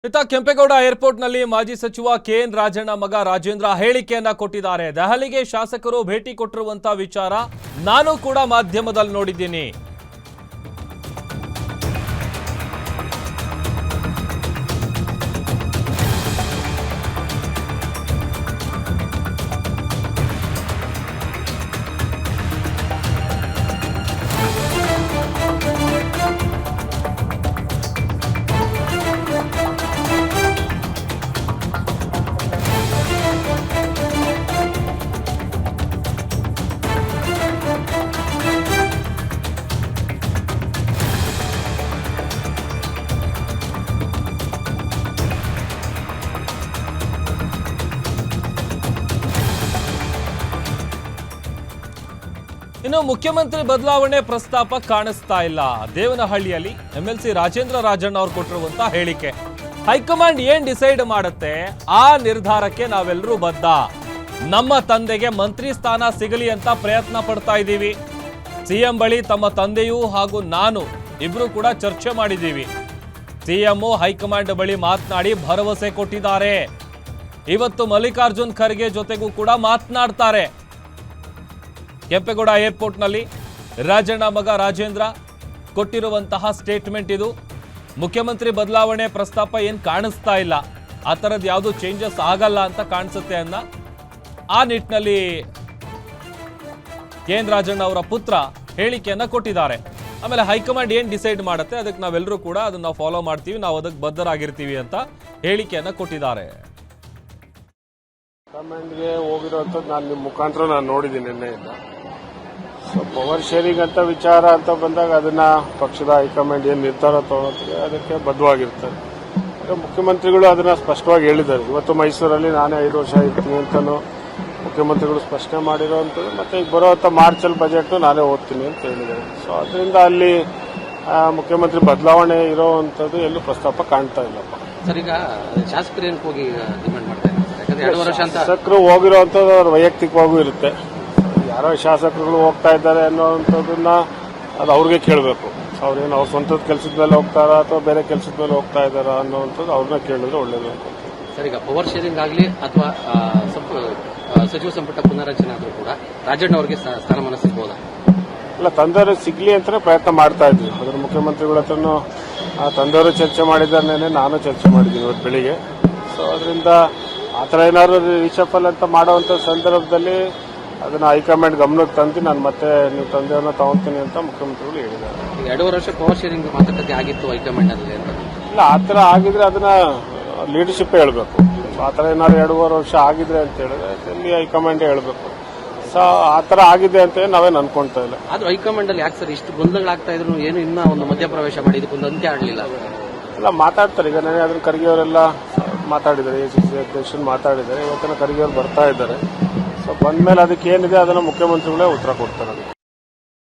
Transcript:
ಇತ್ತ ಕೆಂಪೇಗೌಡ ಏರ್ಪೋರ್ಟ್ನಲ್ಲಿ ಮಾಜಿ ಸಚಿವ ಕೆಎನ್ ರಾಜಣ್ಣ ಮಗ ರಾಜೇಂದ್ರ ಹೇಳಿಕೆಯನ್ನ ಕೊಟ್ಟಿದ್ದಾರೆ. ದೆಹಲಿಗೆ ಶಾಸಕರು ಭೇಟಿ ಕೊಟ್ಟಿರುವಂತ ವಿಚಾರ ನಾನು ಕೂಡ ಮಾಧ್ಯಮದಲ್ಲಿ ನೋಡಿದ್ದೀನಿ. ಇನ್ನು ಮುಖ್ಯಮಂತ್ರಿ ಬದಲಾವಣೆ ಪ್ರಸ್ತಾಪ ಕಾಣಿಸ್ತಾ ಇಲ್ಲ. ದೇವನಹಳ್ಳಿಯಲ್ಲಿ ಎಂಎಲ್ಸಿ ರಾಜೇಂದ್ರ ರಾಜಣ್ಣ ಅವರು ಕೊಟ್ಟಿರುವಂತ ಹೇಳಿಕೆ, ಹೈಕಮಾಂಡ್ ಏನ್ ಡಿಸೈಡ್ ಮಾಡುತ್ತೆ ಆ ನಿರ್ಧಾರಕ್ಕೆ ನಾವೆಲ್ಲರೂ ಬದ್ಧ. ನಮ್ಮ ತಂದೆಗೆ ಮಂತ್ರಿ ಸ್ಥಾನ ಸಿಗಲಿ ಅಂತ ಪ್ರಯತ್ನ ಪಡ್ತಾ ಇದ್ದೀವಿ. ಸಿಎಂ ಬಳಿ ತಮ್ಮ ತಂದೆಯೂ ಹಾಗೂ ನಾನು ಇಬ್ರು ಕೂಡ ಚರ್ಚೆ ಮಾಡಿದ್ದೀವಿ. ಸಿಎಂ ಹೈಕಮಾಂಡ್ ಬಳಿ ಮಾತನಾಡಿ ಭರವಸೆ ಕೊಟ್ಟಿದ್ದಾರೆ. ಇವತ್ತು ಮಲ್ಲಿಕಾರ್ಜುನ್ ಖರ್ಗೆ ಜೊತೆಗೂ ಕೂಡ ಮಾತನಾಡ್ತಾರೆ. ಕೆಂಪೇಗೌಡ ಏರ್ಪೋರ್ಟ್ನಲ್ಲಿ ರಾಜಣ್ಣ ಮಗ ರಾಜೇಂದ್ರ ಕೊಟ್ಟಿರುವಂತಹ ಸ್ಟೇಟ್ಮೆಂಟ್ ಇದು. ಮುಖ್ಯಮಂತ್ರಿ ಬದಲಾವಣೆ ಪ್ರಸ್ತಾಪ ಏನು ಕಾಣಿಸ್ತಾ ಇಲ್ಲ, ಆ ಥರದ್ದು ಯಾವುದು ಚೇಂಜಸ್ ಆಗಲ್ಲ ಅಂತ ಕಾಣಿಸುತ್ತೆ ಅನ್ನ ಆ ನಿಟ್ಟಿನಲ್ಲಿ ಕೆಎನ್ ರಾಜಣ್ಣ ಅವರ ಪುತ್ರ ಹೇಳಿಕೆಯನ್ನ ಕೊಟ್ಟಿದ್ದಾರೆ. ಆಮೇಲೆ ಹೈಕಮಾಂಡ್ ಏನು ಡಿಸೈಡ್ ಮಾಡುತ್ತೆ ಅದಕ್ಕೆ ನಾವೆಲ್ಲರೂ ಕೂಡ ಅದನ್ನ ಫಾಲೋ ಮಾಡ್ತೀವಿ, ನಾವು ಅದಕ್ಕೆ ಬದ್ಧರಾಗಿರ್ತೀವಿ ಅಂತ ಹೇಳಿಕೆಯನ್ನ ಕೊಟ್ಟಿದ್ದಾರೆ. ಹೈಕಮಾಂಡ್ಗೆ ಹೋಗಿರೋಂಥದ್ದು ನಾನು ನಿಮ್ಮ ಮುಖಾಂತರ ನಾನು ನೋಡಿದ್ದೀನಿ ನಿನ್ನೆಯಿಂದ. ಸೊ ಪವರ್ ಶೇರಿಂಗ್ ಅಂತ ವಿಚಾರ ಅಂತ ಬಂದಾಗ ಅದನ್ನ ಪಕ್ಷದ ಹೈಕಮಾಂಡ್ ಏನು ನಿರ್ಧಾರ ತಗೊಳ್ತಾರೆ ಅದಕ್ಕೆ ಬದ್ಧವಾಗಿರ್ತಾರೆ. ಈಗ ಮುಖ್ಯಮಂತ್ರಿಗಳು ಅದನ್ನ ಸ್ಪಷ್ಟವಾಗಿ ಹೇಳಿದ್ದಾರೆ. ಇವತ್ತು ಮೈಸೂರಲ್ಲಿ ನಾನೇ 5 ವರ್ಷ ಇರ್ತೀನಿ ಅಂತಲೂ ಮುಖ್ಯಮಂತ್ರಿಗಳು ಸ್ಪಷ್ಟನೆ ಮಾಡಿರೋವಂಥದ್ದು. ಮತ್ತೆ ಈಗ ಬರುವಂಥ ಮಾರ್ಚಲ್ಲಿ ಬಜೆಟ್ ನಾನೇ ಓದ್ತೀನಿ ಅಂತ ಹೇಳಿದ್ದಾರೆ. ಸೊ ಅದರಿಂದ ಅಲ್ಲಿ ಮುಖ್ಯಮಂತ್ರಿ ಬದಲಾವಣೆ ಇರೋವಂಥದ್ದು ಎಲ್ಲೂ ಪ್ರಸ್ತಾಪ ಕಾಣ್ತಾ ಇಲ್ಲಪ್ಪ. ಸರ್, ಈಗ ಶಾಸಕರು ಏನಕ್ಕೆ ಹೋಗಿ ಡಿಮ್ಯಾಂಡ್ ಮಾಡ್ತಾರೆ? ಶಾಸಕರು ಹೋಗಿರೋವಂಥದ್ದು ಅವ್ರ ವೈಯಕ್ತಿಕವಾಗೂ ಇರುತ್ತೆ. ಯಾರೋ ಶಾಸಕರುಗಳು ಹೋಗ್ತಾ ಇದ್ದಾರೆ ಅನ್ನೋವಂಥದ್ದನ್ನ ಅದು ಅವ್ರಿಗೆ ಕೇಳಬೇಕು. ಅವ್ರೇನು ಅವ್ರ ಸ್ವಂತದ ಕೆಲಸದ ಮೇಲೆ ಹೋಗ್ತಾರಾ ಅಥವಾ ಬೇರೆ ಕೆಲಸದ ಮೇಲೆ ಹೋಗ್ತಾ ಇದ್ದಾರಾ ಅನ್ನೋವಂಥದ್ದು ಅವ್ರನ್ನ ಕೇಳಿದ್ರೆ ಒಳ್ಳೇದು ಅಂತ. ಸರ್, ಈಗ ಪವರ್ ಶೇರಿಂಗ್ ಆಗಲಿ ಅಥವಾ ಸಚಿವ ಸಂಪುಟ ಪುನರಚನೆ ಆದರೂ ಕೂಡ ರಾಜಣ್ಣ ಅವರಿಗೆ ಸ್ಥಾನಮಾನ ಸಿಗಬಹುದಾ? ಇಲ್ಲ, ತಂದೆಯವರು ಸಿಗ್ಲಿ ಅಂತಾನೆ ಪ್ರಯತ್ನ ಮಾಡ್ತಾ ಇದ್ವಿ. ಅದ್ರ ಮುಖ್ಯಮಂತ್ರಿಗಳ ಹತ್ರನೂ ತಂದೆಯವರು ಚರ್ಚೆ ಮಾಡಿದ್ದಾರೇನೆ, ನಾನು ಚರ್ಚೆ ಮಾಡಿದ್ದೀನಿ ಇವತ್ತು ಬೆಳಿಗ್ಗೆ. ಸೊ ಅದರಿಂದ ಆ ಥರ ಏನಾದ್ರು ರಿಷಫಲ್ ಅಂತ ಮಾಡುವಂಥ ಸಂದರ್ಭದಲ್ಲಿ ಅದನ್ನ ಹೈಕಮಾಂಡ್ ಗಮನಕ್ಕೆ ತಂದು ನಾನು ಮತ್ತೆ ನೀವು ತಂದೆಯವ್ರನ್ನ ತಗೊಂತೀನಿ ಅಂತ ಮುಖ್ಯಮಂತ್ರಿಗಳು ಹೇಳಿದ್ದಾರೆ. 2 ವರ್ಷ ಪವರ್ ಶೇರಿಂಗ್ ಮಾತುಕತೆ ಆಗಿತ್ತು ಹೈಕಮಾಂಡ್ ಅಲ್ಲಿ ಅಂತ. ಇಲ್ಲ, ಆ ಥರ ಆಗಿದ್ರೆ ಅದನ್ನ ಲೀಡರ್ಶಿಪ್ ಹೇಳಬೇಕು. ಆ ಥರ ಏನಾದ್ರು 2.5 ವರ್ಷ ಆಗಿದ್ರೆ ಅಂತ ಹೇಳಿದ್ರೆ ಅಲ್ಲಿ ಹೈಕಮಾಂಡ್ ಹೇಳಬೇಕು. ಸೊ ಆ ಥರ ಆಗಿದೆ ಅಂತ ನಾವೇನು ಅನ್ಕೊಂತಾ ಇಲ್ಲ. ಆದ್ರೂ ಹೈಕಮಾಂಡ್ ಅಲ್ಲಿ ಯಾಕೆ ಸರ್ ಇಷ್ಟು ಗೊಂದಲಗಳಾಗ್ತಾ ಇದ್ರು? ಏನು ಇನ್ನ ಒಂದು ಮಧ್ಯಪ್ರವೇಶ ಮಾಡಿ ಇದಕ್ಕೊಂದು ಅಂತ್ಯ ಆಗಲಿಲ್ಲ? ಇಲ್ಲ, ಮಾತಾಡ್ತಾರೆ. ಈಗ ನನಗೆ ಅದನ್ನ ಖರ್ಗೆ ಅವರೆಲ್ಲ ಮಾತಾಡಿದ್ದಾರೆ, ಎಸಿಸಿ ಅಧ್ಯಕ್ಷರು ಮಾತಾಡಿದ್ದಾರೆ. ಇವತ್ತಿನ ಖರ್ಗೆ ಅವರು ಬರ್ತಾ ಇದ್ದಾರೆ. ಸೊ ಬಂದ್ಮೇಲೆ ಅದಕ್ಕೆ ಏನಿದೆ ಅದನ್ನ ಮುಖ್ಯಮಂತ್ರಿಗಳೇ ಉತ್ತರ ಕೊಡ್ತಾರೆ.